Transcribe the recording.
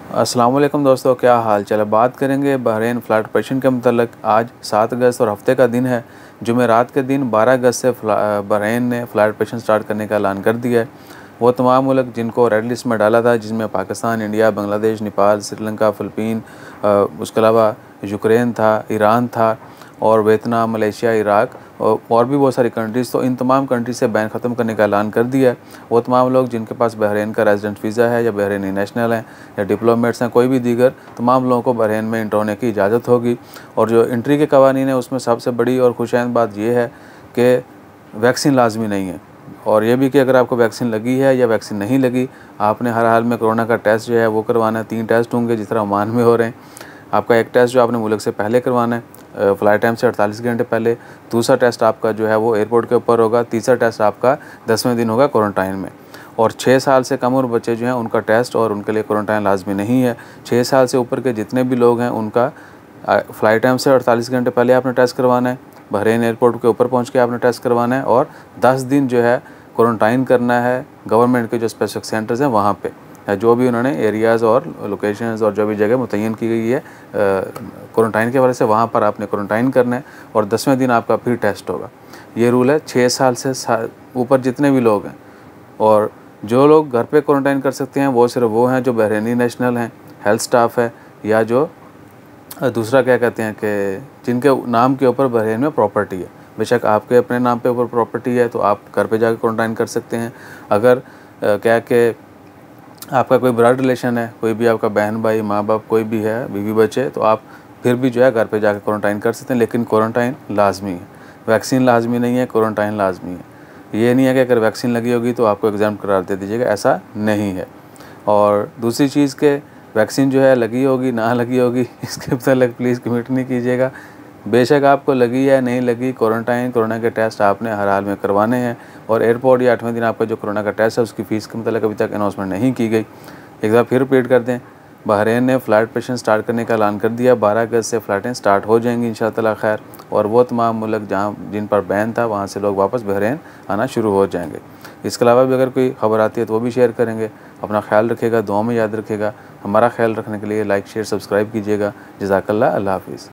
अस्सलाम वालेकुम दोस्तों, क्या हाल चाल है। बात करेंगे बहरीन फ़्लाइट ऑपरेशन के मतलब। आज 7 अगस्त और हफ्ते का दिन है। जुमेरात के दिन 12 अगस्त से बहरीन ने फ़्लाइट ऑपरेशन स्टार्ट करने का ऐलान कर दिया है। वो तमाम मुल्क जिनको रेड लिस्ट में डाला था, जिसमें पाकिस्तान, इंडिया, बांग्लादेश, नेपाल, श्रीलंका, फ़िलिपीन, उसके अलावा यूक्रेन था, ईरान था और वियतनाम, मलेशिया, इराक और भी बहुत सारी कंट्रीज़। तो इन तमाम कंट्रीज से बैन ख़त्म करने का ऐलान कर दिया है। वो तमाम लोग जिनके पास बहरीन का रेजिडेंट वीज़ा है या बहरीनी नेशनल हैं या डिप्लोमेट्स हैं, कोई भी दीगर तमाम लोगों को बहरीन में इंटर होने की इजाज़त होगी। और जो एंट्री के कवानीन है उसमें सबसे बड़ी और खुशैन बात यह है कि वैक्सीन लाजमी नहीं है। और ये भी कि अगर आपको वैक्सीन लगी है या वैक्सीन नहीं लगी, आपने हर हाल में कोरोना का टेस्ट जो है वो करवाना है। 3 टेस्ट होंगे जिस तरह ओमान में हो रहे हैं। आपका एक टेस्ट जो आपने मुल्क से पहले करवाना है, फ़्लाइट टाइम से 48 घंटे पहले। दूसरा टेस्ट आपका जो है वो एयरपोर्ट के ऊपर होगा। तीसरा टेस्ट आपका 10वें दिन होगा क्वारंटाइन में। और 6 साल से कम उम्र बच्चे जो हैं उनका टेस्ट और उनके लिए क्वारंटाइन लाजमी नहीं है। 6 साल से ऊपर के जितने भी लोग हैं उनका फ़्लाइट टाइम से 48 घंटे पहले आपने टेस्ट करवाना है। बहरीन एयरपोर्ट के ऊपर पहुँच के आपने टेस्ट करवाना है और 10 दिन जो है क्वारंटाइन करना है गवर्नमेंट के जो स्पेसिफिक सेंटर्स हैं वहाँ पे, जो भी उन्होंने एरियाज़ और लोकेशंस और जो भी जगह मुतय्यन की गई है क्वारंटाइन के वजह से, वहाँ पर आपने क्वारंटाइन करना है और 10वें दिन आपका फिर टेस्ट होगा। ये रूल है 6 साल से ऊपर जितने भी लोग हैं। और जो लोग घर पे क्वारंटाइन कर सकते हैं वो सिर्फ वो हैं जो बहरीनी नेशनल हैं, हेल्थ स्टाफ है, या जो दूसरा क्या कहते हैं कि जिनके नाम के ऊपर बहरीन में प्रॉपर्टी है। बेशक आपके अपने नाम पे ऊपर प्रॉपर्टी है तो आप घर पे जाकर क्वारंटाइन कर सकते हैं। अगर क्या कि आपका कोई ब्लड रिलेशन है, कोई भी आपका बहन भाई, माँ बाप कोई भी है, बीवी बच्चे, तो आप फिर भी जो है घर पे जाकर क्वारंटाइन कर सकते हैं। लेकिन क्वारंटाइन लाजमी है, वैक्सीन लाजमी नहीं है, क्वारंटाइन लाजमी है। ये नहीं है कि अगर वैक्सीन लगी होगी तो आपको एग्ज़ाम करार दे दीजिएगा, ऐसा नहीं है। और दूसरी चीज़ के वैक्सीन जो है लगी होगी ना लगी होगी इसके मतलब प्लीज़ कमिट नहीं कीजिएगा। बेशक आपको लगी है नहीं लगी, क्वारंटाइन कोरोना के टेस्ट आपने हर हाल में करवाने हैं। और एयरपोर्ट या 8वें दिन आपका जो कोरोना का टेस्ट है उसकी फ़ीस के मतलब अभी तक अनाउंसमेंट नहीं की गई। एक बार फिर रिपीट कर दें, बहरीन ने फ़्लाइट ऑपरेशन स्टार्ट करने का ऐलान कर दिया। 12 अगस्त से फ़्लाइटें स्टार्ट हो जाएंगी इंशाअल्लाह खैर। और वो तमाम मुल्क जहाँ जिन पर बैन था वहाँ से लोग वापस बहरीन आना शुरू हो जाएंगे। इसके अलावा भी अगर कोई खबर आती है तो वो भी शेयर करेंगे। अपना ख्याल रखिएगा, दुआ में याद रखिएगा। हमारा ख्याल रखने के लिए लाइक शेयर सब्सक्राइब कीजिएगा। जज़ाकल्लाह, अल्लाह हाफ़िज़।